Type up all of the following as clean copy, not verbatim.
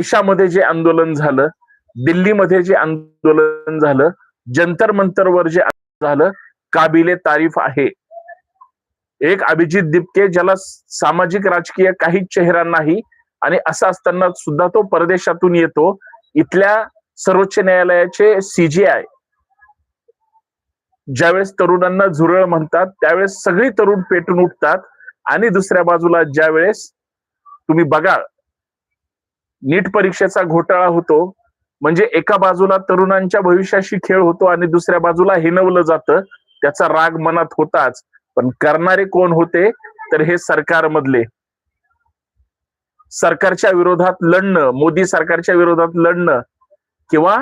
देशामध्ये जे आंदोलन झालं, दिल्लीमध्ये जे आंदोलन झालं, जंतर मंतरवर जे झालं, काबिले तारीफ आहे. एक अभिजित दिपके ज्याला सामाजिक राजकीय काहीच चेहरा नाही आणि असं असताना सुद्धा तो परदेशातून येतो. इथल्या सर्वोच्च न्यायालयाचे सीजीआय ज्यावेळेस तरुणांना झुरळ म्हणतात त्यावेळेस सगळी तरुण पेटून उठतात आणि दुसऱ्या बाजूला ज्यावेळेस तुम्ही बघा नीट परीक्षेचा घोटाळा होतो, म्हणजे एका बाजूला तरुणांच्या भविष्याशी खेळ होतो आणि दुसऱ्या बाजूला हिणवलं जातं, त्याचा राग मनात होताच. पण करणारे कोण होते तर हे सरकारमधले. सरकारच्या विरोधात लढणं, मोदी सरकारच्या विरोधात लढणं किंवा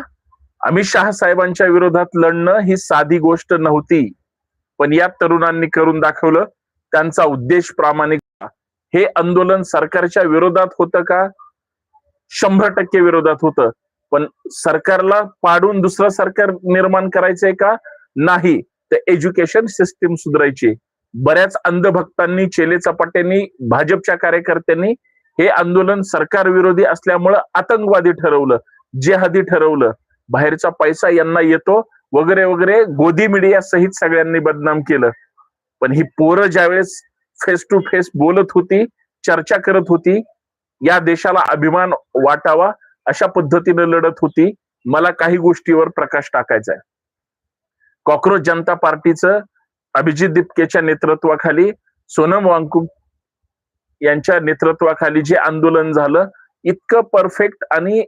अमित शहा साहेबांच्या विरोधात लढणं ही साधी गोष्ट नव्हती. पण या तरुणांनी करून दाखवलं. त्यांचा उद्देश प्रामाणिक. हे आंदोलन सरकारच्या विरोधात होतं का? 100% विरोधात होतं. पण सरकारला पाडून दुसरं सरकार निर्माण करायचंय का? नाही. तर एज्युकेशन सिस्टीम सुधारायची. बऱ्याच अंधभक्तांनी, चेले चपाट्यांनी, भाजपच्या कार्यकर्त्यांनी हे आंदोलन सरकार विरोधी असल्यामुळं आतंकवादी ठरवलं, जिहादी ठरवलं, बाहेरचा पैसा यांना येतो वगैरे वगैरे, गोदी मीडिया सहित सगळ्यांनी बदनाम केलं. पण ही पोरं ज्यावेळेस फेस टू फेस बोलत होती, चर्चा करत होती, या देशाला अभिमान वाटावा अशा पद्धतीने लढत होती. मला काही गोष्टीवर प्रकाश टाकायचा आहे. कॉक्रोच जनता पार्टीचं अभिजित दिपकेच्या नेतृत्वाखाली, सोनम वांगचुक यांच्या नेतृत्वाखाली जे आंदोलन झालं, इतकं परफेक्ट आणि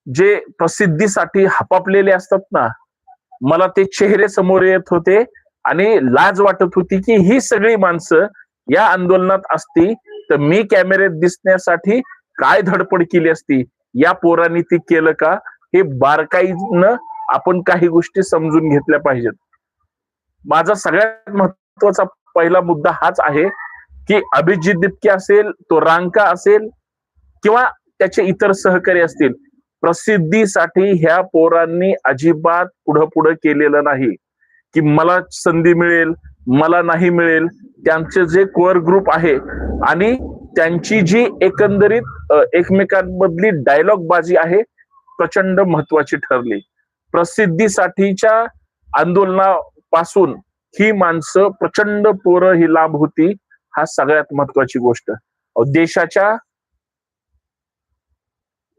जे प्रसिद्धीसाठी हपापलेले असतात ना, मला ते चेहरे समोर येत होते आणि लाज वाटत होती की ही सगळी माणसं या आंदोलनात असती तर मी कॅमेऱ्यात दिसण्यासाठी काय धडपड केली असती. या पोरांनी ती केलं का? हे बारकाईनं आपण काही गोष्टी समजून घेतल्या पाहिजेत. माझा सगळ्यात महत्वाचा पहिला मुद्दा हाच आहे की अभिजित दिपके असेल, तो रांका असेल किंवा त्याचे इतर सहकारी असतील, प्रसिद्धीसाठी ह्या पोरांनी अजिबात पुढं केलेलं नाही की मला संधी मिळेल, मला नाही मिळेल. त्यांचे जे कोअर ग्रुप आहे आणि त्यांची जी एकंदरीत एकमेकांमधली डायलॉग बाजी आहे, प्रचंड महत्वाची ठरली. प्रसिद्धीसाठीच्या आंदोलनापासून ही माणसं, प्रचंड पोरं ही लांब होती. हा सगळ्यात महत्वाची गोष्ट. देशाच्या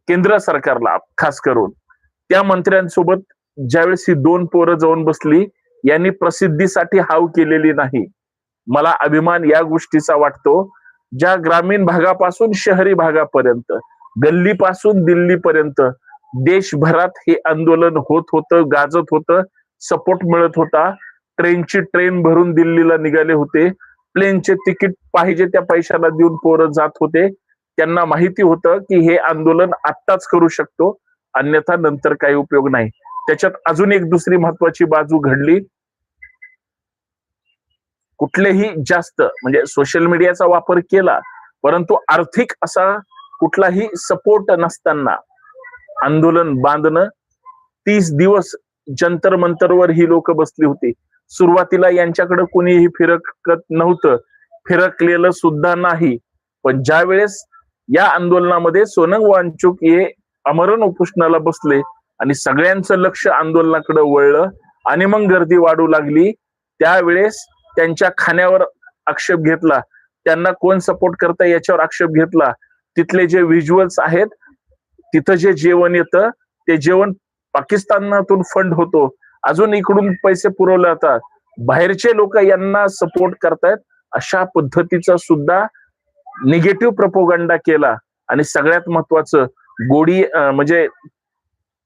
केंद्र सरकारला खास करून त्या मंत्र्यांसोबत ज्यावेळेस ही दोन पोरं जाऊन बसली, यांनी प्रसिद्धीसाठी हाव केलेली नाही. मला अभिमान या गोष्टीचा वाटतो. ज्या ग्रामीण भागापासून शहरी भागापर्यंत, गल्लीपासून दिल्लीपर्यंत देशभरात हे आंदोलन होत होतं, गाजत होतं, सपोर्ट मिळत होता. ट्रेनची ट्रेन भरून दिल्लीला निघाले होते. प्लेनचे तिकीट पाहिजे त्या पैशाला देऊन पोरं जात होते. त्यांना माहिती होतं की हे आंदोलन आत्ताच करू शकतो, अन्यथा नंतर काही उपयोग नाही. त्याच्यात अजून एक दुसरी महत्वाची बाजू घडली. कुठलेही जास्त म्हणजे सोशल मीडियाचा वापर केला, परंतु आर्थिक असा कुठलाही सपोर्ट नसताना आंदोलन बांधणं. 30 दिवस जंतर मंतरवर ही लोक बसली होती. सुरुवातीला यांच्याकडे कोणीही फिरकत नव्हतं, फिरकलेलं सुद्धा नाही. पण ज्या वेळेस या आंदोलनामध्ये सोनम वांगचुक हे आमरण उपोषणाला बसले आणि सगळ्यांचं लक्ष आंदोलनाकडे वळलं आणि मग गर्दी वाढू लागली, त्यावेळेस त्यांच्या खाण्यावर आक्षेप घेतला, त्यांना कोण सपोर्ट करतं याच्यावर आक्षेप घेतला. तिथले जे व्हिज्युअल्स आहेत, तिथं जे जेवण येतं ते जेवण पाकिस्तानातून फंड होतो, अजून इकडून पैसे पुरवले जातात, बाहेरचे लोक यांना सपोर्ट करतायत, अशा पद्धतीचा सुद्धा निगेटिव्ह प्रोपोगंडा केला. आणि सगळ्यात महत्वाचं गोडी म्हणजे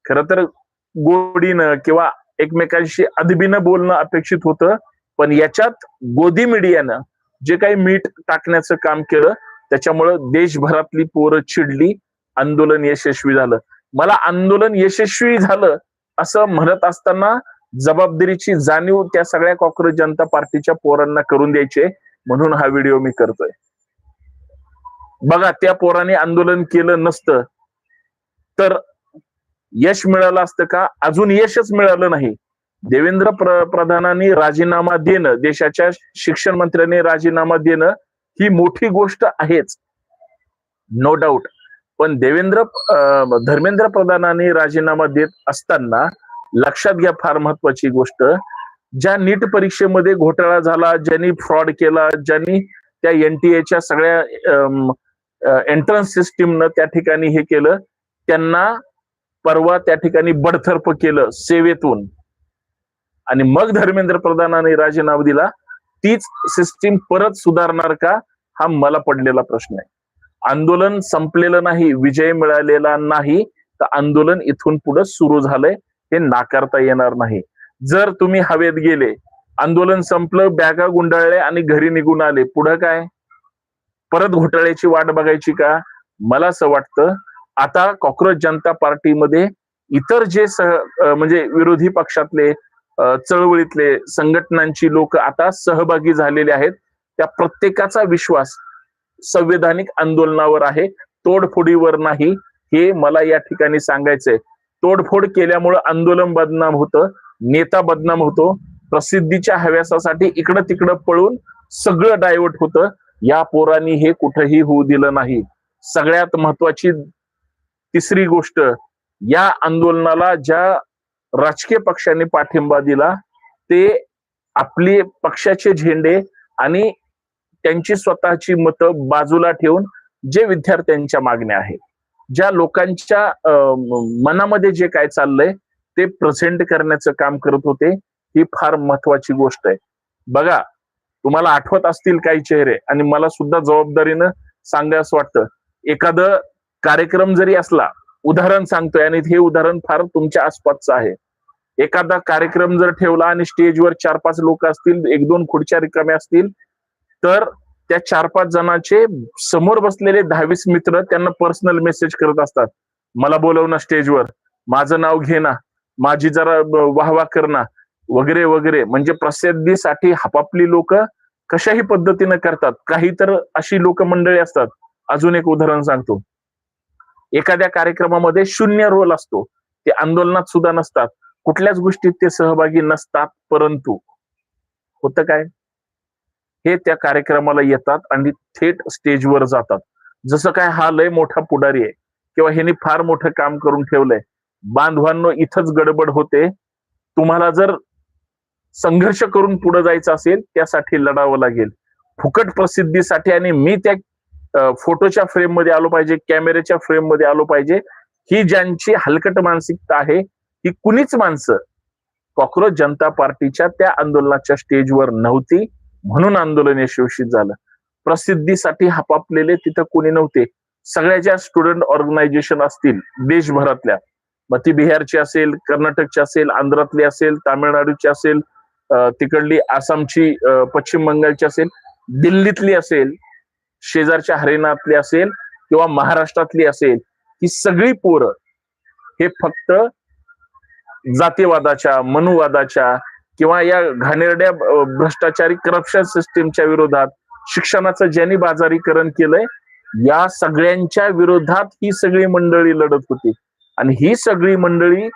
खरं तर गोडीनं किंवा एकमेकांशी अदबीनं बोलणं अपेक्षित होतं, पण याच्यात गोदी मीडियानं जे काही मीठ टाकण्याचं काम केलं त्याच्यामुळं देशभरातली पोरं चिडली. आंदोलन यशस्वी झालं. मला आंदोलन यशस्वी झालं असं म्हणत असताना जबाबदारीची जाणीव त्या सगळ्या कॉक्रोच जनता पार्टीच्या पोरांना करून द्यायचे, म्हणून हा व्हिडिओ मी करतोय. बघा, त्या पोरांनी आंदोलन केलं नसतं तर यश मिळालं असतं का? अजून यशच मिळालं नाही. देवेंद्र प्रधानांनी राजीनामा देणं, देशाच्या शिक्षण मंत्र्यांनी राजीनामा देणं ही मोठी गोष्ट आहेच, नो डाऊट. पण धर्मेंद्र प्रधानांनी राजीनामा देत असताना लक्षात घ्या फार महत्वाची गोष्ट, ज्या नीट परीक्षेमध्ये घोटाळा झाला, ज्यांनी फ्रॉड केला, ज्यांनी त्या NTA सगळ्या एंट्रन्स सिस्टीमनं त्या ठिकाणी हे केलं, त्यांना परवा त्या ठिकाणी बडतर्फ केलं सेवेतून, आणि मग धर्मेंद्र प्रधानांनी राजीनामा दिला. तीच सिस्टीम परत सुधारणार का, हा मला पडलेला प्रश्न आहे. आंदोलन संपलेलं नाही, विजय मिळालेला नाही, तर आंदोलन इथून पुढे सुरू झालंय, हे नाकारता येणार नाही. जर तुम्ही हवेत गेले, आंदोलन संपलं, बॅगा गुंडाळले आणि घरी निघून आले, पुढं काय? परत घोटाळ्याची वाट बघायची का? मला असं वाटतं आता कॉक्रोच जनता पार्टीमध्ये इतर जे म्हणजे विरोधी पक्षातले चळवळीतले संघटनांची लोक आता सहभागी झालेले आहेत, त्या प्रत्येकाचा विश्वास संवैधानिक आंदोलनावर आहे, तोडफोडीवर नाही. हे मला या ठिकाणी सांगायचंय. तोडफोड केल्यामुळं आंदोलन बदनाम होतं, नेता बदनाम होतो, प्रसिद्धीच्या हव्यासासाठी इकडं तिकडं पळून सगळं डायव्हर्ट होतं. या पोरांनी हे कुठेही होऊ दिलं नाही. सगळ्यात महत्वाची तिसरी गोष्ट, या आंदोलनाला ज्या राजकीय पक्षांनी पाठिंबा दिला ते आपले पक्षाचे झेंडे आणि त्यांची स्वतःची मतं बाजूला ठेवून जे विद्यार्थ्यांच्या मागण्या आहेत, ज्या लोकांच्या मनामध्ये जे काय चाललंय ते प्रेझेंट करण्याचं काम करत होते, ही फार महत्वाची गोष्ट आहे. बघा, तुम्हाला आठवत असतील काही चेहरे, आणि मला सुद्धा जबाबदारीनं सांगायस वाटतं, एखादं कार्यक्रम जरी असला, उदाहरण सांगतोय आणि हे उदाहरण फार तुमच्या आसपासचं आहे, एखादा कार्यक्रम जर ठेवला आणि स्टेजवर 4-5 लोक असतील, 1-2 खुर्च्या रिकाम्या असतील, तर त्या 4-5 जणांचे समोर बसलेले 10-20 मित्र त्यांना पर्सनल मेसेज करत असतात, मला बोलव ना स्टेजवर, माझं नाव घे ना, माझी जरा वाहवा कर ना, वगैरे वगैरे. म्हणजे प्रसिद्धीसाठी आपापली लोक कशाही पद्धतीनं करतात. काही तर अशी लोक मंडळी असतात. अजून एक उदाहरण सांगतो, एखाद्या कार्यक्रमामध्ये 0 रोल असतो, ते आंदोलनात सुद्धा नसतात, कुठल्याच गोष्टीत ते सहभागी नसतात, परंतु होतं काय, हे त्या कार्यक्रमाला येतात आणि थेट स्टेजवर जातात. जसं काय हा लय मोठा पुढारी आहे किंवा ह्याने फार मोठं काम करून ठेवलंय. बांधवांनो, इथंच गडबड होते. तुम्हाला जर संघर्ष करून पुढे जायचं असेल, त्यासाठी लढावं लागेल. फुकट प्रसिद्धीसाठी आणि मी त्या फोटोच्या फ्रेम मध्ये आलो पाहिजे, कॅमेऱ्याच्या फ्रेम मध्ये आलो पाहिजे, ही ज्यांची हलकट मानसिकता आहे, ही कुणीच माणसं कॉक्रोच जनता पार्टीच्या त्या आंदोलनाच्या स्टेजवर नव्हती, म्हणून आंदोलन यशस्वी झालं. प्रसिद्धीसाठी हापापलेले तिथं कोणी नव्हते. सगळ्या ज्या स्टुडंट ऑर्गनायझेशन असतील देशभरातल्या, मग ती बिहारची असेल, कर्नाटकची असेल, आंध्रातली असेल, तामिळनाडूची असेल, तिकडली आसामची, पश्चिम बंगालची असेल, दिल्लीतली असेल, शेजारच्या हरियाणातली असेल किंवा महाराष्ट्रातली असेल, ही सगळी पोरं हे फक्त जातीवादाच्या, मनुवादाच्या किंवा या घाणेरड्या भ्रष्टाचारी करप्शन सिस्टीमच्या विरोधात, शिक्षणाचं ज्यांनी बाजारीकरण केलंय, या सगळ्यांच्या विरोधात ही सगळी मंडळी लढत होती. आणि ही सगळी मंडळी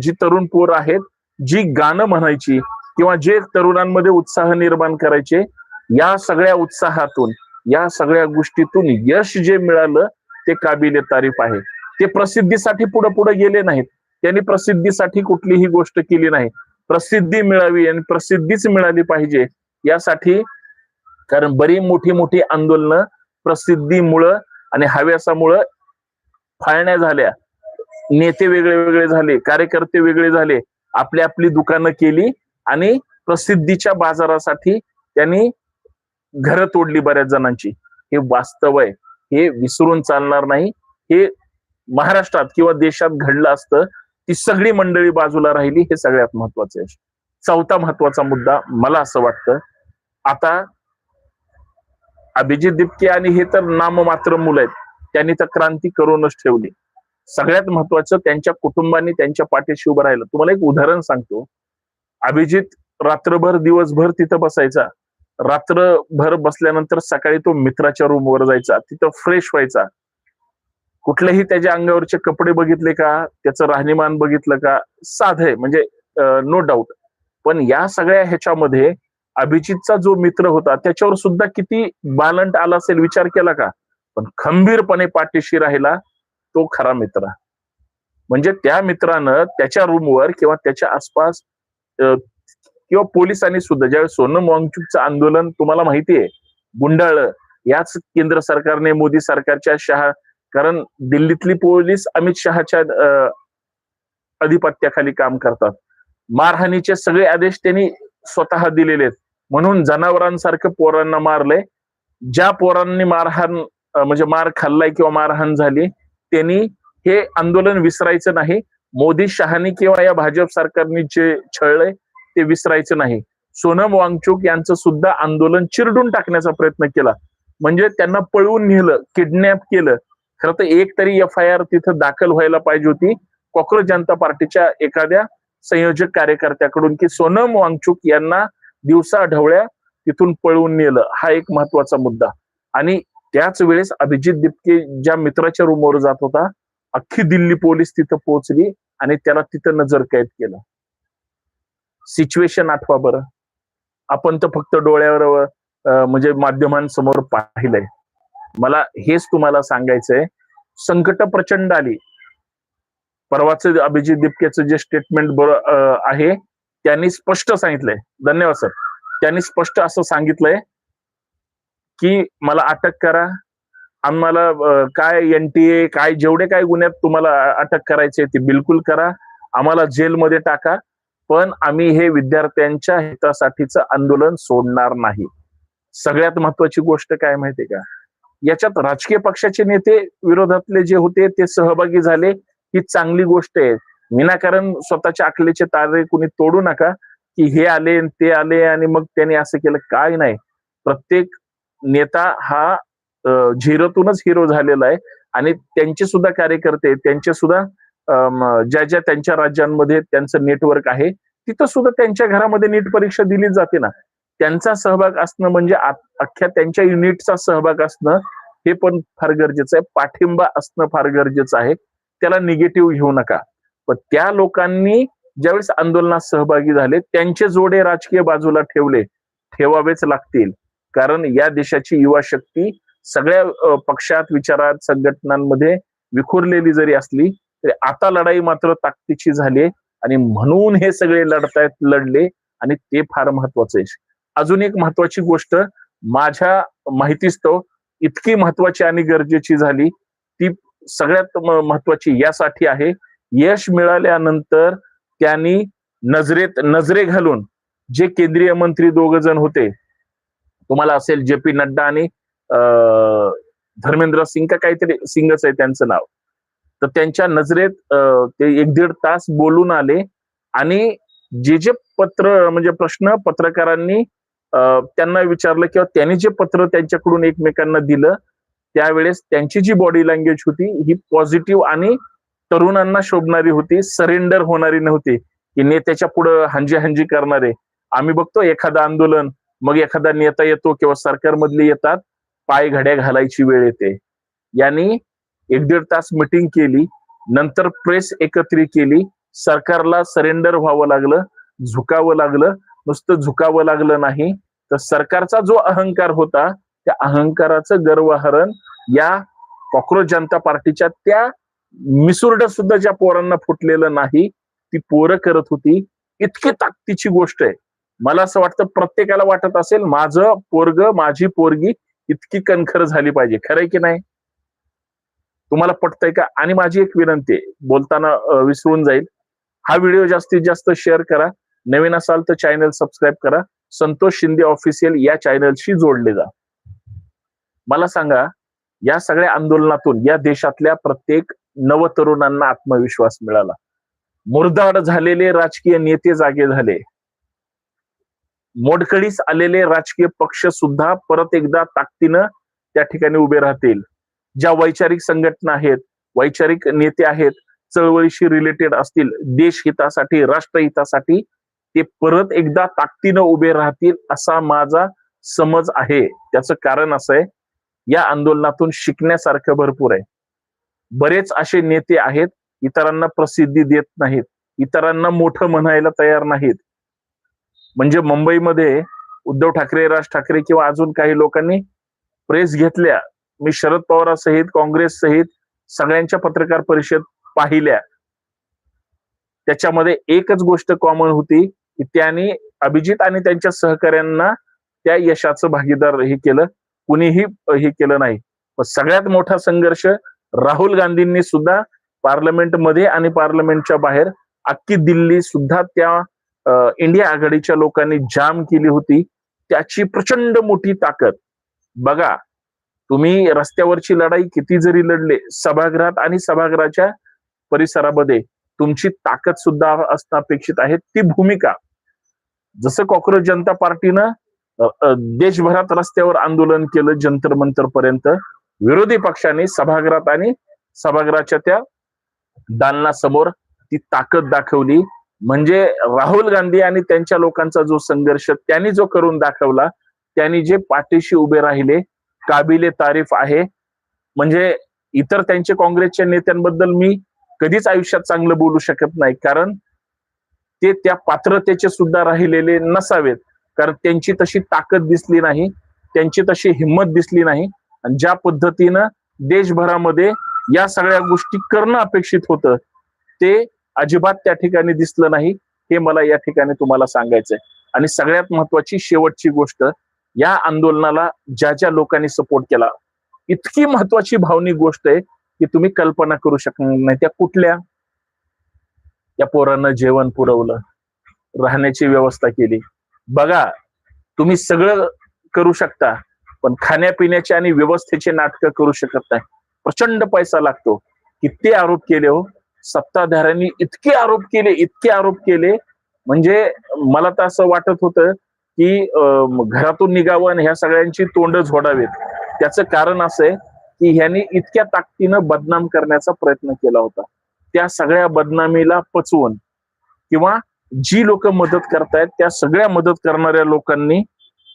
जी तरुण पोर आहेत, जी गाणं म्हणायची किंवा जे तरुणांमध्ये उत्साह निर्माण करायचे, या सगळ्या उत्साहातून, या सगळ्या गोष्टीतून यश जे मिळालं ते काबिले तारीफ आहे. ते प्रसिद्धीसाठी पुढे पुढे गेले नाहीत, त्यांनी प्रसिद्धीसाठी कुठलीही गोष्ट केली नाही. प्रसिद्धी मिळावी आणि प्रसिद्धीच मिळाली पाहिजे यासाठी, कारण बरी मोठी मोठी आंदोलनं प्रसिद्धीमुळं आणि हव्यासामुळं फाळण्या झाल्या, नेते वेगळे वेगळे झाले, कार्यकर्ते वेगळे झाले, आपली आपली दुकानं केली आणि प्रसिद्धीच्या बाजारासाठी त्यांनी घरं तोडली बऱ्याच जणांची. हे वास्तव आहे, हे विसरून चालणार नाही. हे महाराष्ट्रात किंवा देशात घडलं असतं, ती सगळी मंडळी बाजूला राहिली, हे सगळ्यात महत्वाचं आहे. चौथा महत्वाचा मुद्दा मला असं वाटतं, आता अभिजित दिपके आणि हे तर नाममात्र मुलं आहेत, त्यांनी तर क्रांती करूनच ठेवली. सगळ्यात महत्वाचं, त्यांच्या कुटुंबांनी त्यांच्या पाठीशी उभं राहिलं. तुम्हाला एक उदाहरण सांगतो, अभिजित रात्रभर दिवसभर तिथं बसायचा, रात्रभर बसल्यानंतर सकाळी तो मित्राच्या रूमवर जायचा, तिथं फ्रेश व्हायचा. कुठलेही त्याच्या अंगावरचे कपडे बघितले का, त्याचं राहणीमान बघितलं का, साधं आहे म्हणजे नो डाऊट. पण या सगळ्या ह्याच्यामध्ये अभिजितचा जो मित्र होता त्याच्यावर सुद्धा किती बालंट आला असेल, विचार केला का? पण खंबीरपणे पाठीशी राहिला तो खरा मित्र. म्हणजे त्या मित्रानं त्याच्या रूमवर किंवा त्याच्या आसपास किंवा पोलिसांनी सुद्धा ज्यावेळेस सोनम वांगचुकचं आंदोलन तुम्हाला माहितीये गुंडाळलं, याच केंद्र सरकारने मोदी सरकारच्या कारण दिल्लीतली पोलीस अमित शहाच्या अधिपत्याखाली काम करतात. मारहाणीचे सगळे आदेश त्यांनी स्वतः दिलेले आहेत. म्हणून जनावरांसारखं पोरांना मारलंय. ज्या पोरांनी म्हणजे मार खाल्लाय किंवा मारहाण झाली त्यांनी हे आंदोलन विसरायचं नाही. मोदी शहानी किंवा या भाजप सरकारने जे छळलंय ते विसरायचं नाही. सोनम वांगचुक यांचं सुद्धा आंदोलन चिरडून टाकण्याचा प्रयत्न केला. म्हणजे त्यांना पळवून नेलं, किडनॅप केलं. खरं तर एक तरी FIR तिथं दाखल व्हायला पाहिजे होती कॉक्रोच जनता पार्टीच्या एखाद्या संयोजक कार्यकर्त्याकडून की सोनम वांगचुक यांना दिवसा ढवळ्या तिथून पळवून नेलं. हा एक महत्वाचा मुद्दा. आणि त्याच वेळेस अभिजित दिपके ज्या मित्राच्या रूमवर जात होता, अख्खी दिल्ली पोलीस तिथं पोहोचली आणि त्याला तिथं नजर कैद केलं. सिच्युएशन आठवा बरं. आपण तर फक्त डोळ्यावर म्हणजे माध्यमांसमोर पाहिलंय. मला हेच तुम्हाला सांगायचंय, संकट प्रचंड आली. परवाच अभिजित दिपकेचं जे स्टेटमेंट आहे त्यांनी स्पष्ट सांगितलंय. धन्यवाद सर. त्यांनी स्पष्ट असं सांगितलंय की मला अटक करा, आम्हाला काय NTA काय जेवढे काय गुन्ह्यात तुम्हाला अटक करायचे ते बिलकुल करा, आम्हाला जेलमध्ये टाका, पण आम्ही हे विद्यार्थ्यांच्या हितासाठीचं आंदोलन सोडणार नाही. सगळ्यात महत्वाची गोष्ट काय माहितीये का, याच्यात राजकीय पक्षाचे नेते विरोधातले जे होते ते सहभागी झाले, ही चांगली गोष्ट आहे. विनाकारण स्वतःच्या अकलेचे तारे कुणी तोडू नका की हे आले ते आले आणि मग त्यांनी असं केलं. काय नाही, प्रत्येक नेता हा झिरोतूनच हिरो झालेला आहे. आणि त्यांचे सुद्धा कार्यकर्ते, त्यांचे सुद्धा ज्या त्यांच्या राज्यांमध्ये त्यांचं नेटवर्क आहे तिथं सुद्धा त्यांच्या घरामध्ये नीट परीक्षा दिली जाते ना. त्यांचा सहभाग असणं म्हणजे अख्ख्या त्यांच्या युनिटचा सहभाग असणं हे पण फार गरजेचं आहे. पाठिंबा असणं फार गरजेचं आहे. त्याला निगेटिव्ह घेऊ नका. पण त्या लोकांनी ज्यावेळेस आंदोलनात सहभागी झाले त्यांचे जोडे राजकीय बाजूला ठेवावेच लागतील. कारण या देशाची युवा शक्ती सगळ्या पक्षात, विचारात, संघटनांमध्ये विखुरलेली जरी असली तरी आता लढाई मात्र ताकदीची झाली आणि म्हणून हे सगळे लढले आणि ते फार महत्वाचं आहे. अजून एक महत्वाची गोष्ट माझ्या माहितीस्तव इतकी महत्वाची आणि गरजेची झाली, ती सगळ्यात महत्वाची यासाठी आहे, यश मिळाल्यानंतर त्यांनी नजरे घालून जे केंद्रीय मंत्री 2 जण होते, तुम्हाला असेल JP नड्डा आणि धर्मेंद्र सिंग का काहीतरी सिंगच आहे त्यांचं नाव, तर त्यांच्या नजरेत ते 1-1.5 तास बोलून आले आणि जे म्हणजे प्रश्न पत्रकारांनी त्यांना विचारलं किंवा त्यांनी जे पत्र त्यांच्याकडून एकमेकांना दिलं त्यावेळेस त्यांची जी बॉडी लँग्वेज होती ही पॉझिटिव्ह आणि तरुणांना शोभणारी होती, सरेंडर होणारी नव्हती की नेत्याच्या पुढे हंजी करणारे. आम्ही बघतो एखादं आंदोलन मग एखादा नेता येतो किंवा सरकारमधले येतात, पाय घड्या घालायची वेळ येते. यांनी 1-1.5 तास मिटिंग केली, नंतर प्रेस एकत्रित केली, सरकारला सरेंडर व्हावं लागलं, झुकावं लागलं. नुसतं झुकावं लागलं नाही तर सरकारचा जो अहंकार होता त्या अहंकाराचं गर्वहरण या कॉक्रोच जनता पार्टीच्या त्या मिसुरडं सुद्धा ज्या पोरांना फुटलेलं नाही ती पोरं करत होती. इतकी ताकदीची गोष्ट आहे. मला असं वाटतं प्रत्येकाला वाटत असेल माझं पोरग, माझी पोरगी इतकी कणखर झाली पाहिजे. खरंय की नाही? तुम्हाला पटतंय का? आणि माझी एक विनंती आहे, बोलताना विसरून जाईल, हा व्हिडिओ जास्तीत जास्त शेअर करा. नवीन असाल तर चॅनल सबस्क्राईब करा. संतोष शिंदे ऑफिशियल या चॅनलशी जोडले जा. मला सांगा, या सगळ्या आंदोलनातून या देशातल्या प्रत्येक नवतरुणांना आत्मविश्वास मिळाला. मुरदाड झालेले राजकीय नेते जागे झाले. मोडकळीस आलेले राजकीय पक्ष सुद्धा परत एकदा ताकदीनं त्या ठिकाणी उभे राहतील. ज्या वैचारिक संघटना आहेत, वैचारिक नेते आहेत, चळवळीशी रिलेटेड असतील, देश हितासाठी, राष्ट्रहितासाठी ते परत एकदा ताकदीनं उभे राहतील असा माझा समज आहे. त्याचं कारण असं आहे, या आंदोलनातून शिकण्यासारखं भरपूर आहे. बरेच असे नेते आहेत इतरांना प्रसिद्धी देत नाहीत, इतरांना मोठं म्हणायला तयार नाहीत. म्हणजे मुंबईमध्ये उद्धव ठाकरे, राज ठाकरे किंवा अजून काही लोकांनी प्रेस घेतल्या मी शरद पवारांसहित काँग्रेस सहित सगळ्यांच्या पत्रकार परिषद पाहिल्या, त्याच्यामध्ये एकच गोष्ट कॉमन होती की त्यांनी अभिजित आणि त्यांच्या सहकाऱ्यांना त्या यशाचं भागीदार हे केलं, कुणीही हे केलं नाही. पण सगळ्यात मोठा संघर्ष राहुल गांधींनी सुद्धा पार्लमेंटमध्ये आणि पार्लमेंटच्या बाहेर अख्खी दिल्ली सुद्धा त्या इंडिया आघाडीच्या लोकांनी जाम केली होती. त्याची प्रचंड मोठी ताकद बघा. तुम्ही रस्त्यावरची लढाई किती जरी लढले, सभागृहात आणि सभागृहाच्या परिसरामध्ये तुमची ताकद सुद्धा असणं अपेक्षित आहे. ती भूमिका जसं कॉक्रोच जनता पार्टीनं देशभरात रस्त्यावर आंदोलन केलं जंतर मंतर पर्यंत, विरोधी पक्षाने सभागृहात आणि सभागृहाच्या त्या दालनासमोर ती ताकद दाखवली. म्हणजे राहुल गांधी आणि त्यांच्या लोकांचा जो संघर्ष त्यांनी जो करून दाखवला, त्यांनी जे पाठीशी उभे राहिले, काबिले तारीफ आहे. म्हणजे इतर त्यांचे काँग्रेसच्या नेत्यांबद्दल मी कधीच आयुष्यात चांगलं बोलू शकत नाही, कारण ते त्या पात्रतेचे सुद्धा राहिलेले नसावेत, कारण त्यांची तशी ताकद दिसली नाही, त्यांची तशी हिंमत दिसली नाही. आणि ज्या पद्धतीनं देशभरामध्ये या सगळ्या गोष्टी करणं अपेक्षित होतं ते अजिबात त्या ठिकाणी दिसलं नाही. हे मला या ठिकाणी तुम्हाला सांगायचंय. आणि सगळ्यात महत्वाची शेवटची गोष्ट, या आंदोलनाला ज्या ज्या लोकांनी सपोर्ट केला, इतकी महत्वाची भावनिक गोष्ट आहे की तुम्ही कल्पना करू शकणार नाही. त्या कुठल्या? त्या पोरांना जेवण पुरवलं, राहण्याची व्यवस्था केली. बघा, तुम्ही सगळं करू शकता, पण खाण्यापिण्याचे आणि व्यवस्थेचे नाटकं करू शकत नाही. प्रचंड पैसा लागतो. किती आरोप केले हो सत्ताधाऱ्यांनी, इतके आरोप केले म्हणजे मला तर असं वाटत होतं की घरातून निघावं आणि ह्या सगळ्यांची तोंड झोडावेत. त्याचं कारण असं आहे की ह्यांनी इतक्या ताकदीनं बदनाम करण्याचा प्रयत्न केला होता. त्या सगळ्या बदनामीला पचवून किंवा जी लोक मदत करतायत त्या सगळ्या मदत करणाऱ्या लोकांनी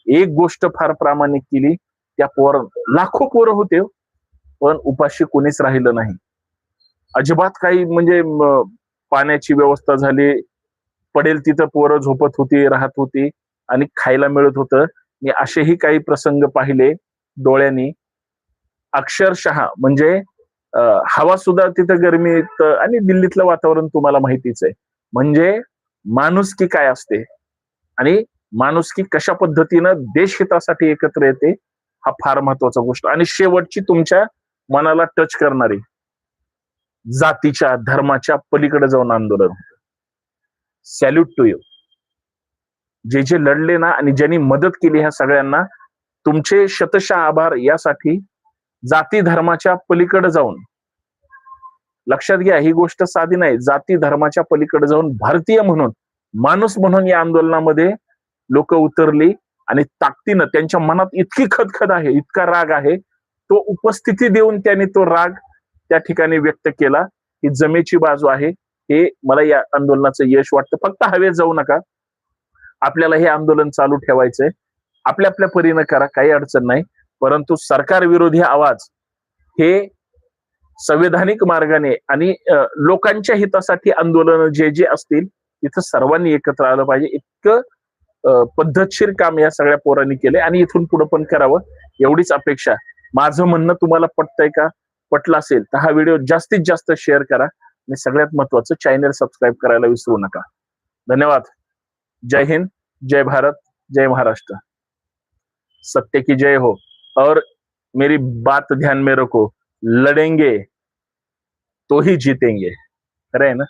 एक गोष्ट फार प्रामाणिक केली. त्या लाखो पोरं होते, पण उपाशी कोणीच राहिलं नाही. अजिबात काही म्हणजे पाण्याची व्यवस्था झाली, पडेल तिथं पोरं झोपत होती, राहत होती आणि खायला मिळत होतं. मी असेही काही प्रसंग पाहिले डोळ्यांनी. अक्षरशः म्हणजे हवा सुद्धा तिथं गरमीत, आणि दिल्लीतलं वातावरण तुम्हाला माहितीच आहे. म्हणजे माणुसकी काय असते आणि माणुसकी कशा पद्धतीनं देशहितासाठी एकत्र येते, हा फार महत्वाचा गोष्ट. आणि शेवटची तुमच्या मनाला टच करणारी, जातीच्या धर्माच्या पलीकडे जाऊन आंदोलन होतं. Salute to you. जे जे लढले ना आणि ज्यांनी मदत केली ह्या सगळ्यांना, तुमचे शतशः आभार. यासाठी जाती धर्माच्या पलीकडे जाऊन, लक्षात घ्या ही गोष्ट साधी नाही, जाती धर्माच्या पलीकडे जाऊन भारतीय म्हणून, माणूस म्हणून या आंदोलनामध्ये लोक उतरली. आणि ताकदीनं त्यांच्या मनात इतकी खदखद आहे, इतका राग आहे, तो उपस्थिती देऊन त्यांनी तो राग त्या ठिकाणी व्यक्त केला. ही जमेची बाजू आहे. हे मला या आंदोलनाचं यश वाटतं. फक्त हवेत जाऊ नका, आपल्याला हे आंदोलन चालू ठेवायचंय. आपल्या आपल्या परीनं करा, काही अडचण नाही. परंतु सरकार विरोधी आवाज हे संवैधानिक मार्गाने आणि लोकांच्या हितासाठी आंदोलन जे जे असतील तिथं सर्वांनी एकत्र आलं पाहिजे. इतकं पद्धतशीर काम या सगळ्या पोरांनी केले आणि इथून पुढे पण करावं, एवढीच अपेक्षा. माझं म्हणणं तुम्हाला पटतंय का? पटलं असेल तर हा व्हिडिओ जास्तीत जास्त शेअर करा आणि सगळ्यात महत्वाचं चॅनल सबस्क्राईब करायला विसरू नका. धन्यवाद. जय हिंद, जय भारत, जय महाराष्ट्र. सत्य की जय हो. और मेरी बात ध्यान में रखो, लड़ेंगे तो ही जीतेंगे. खरं आहे ना?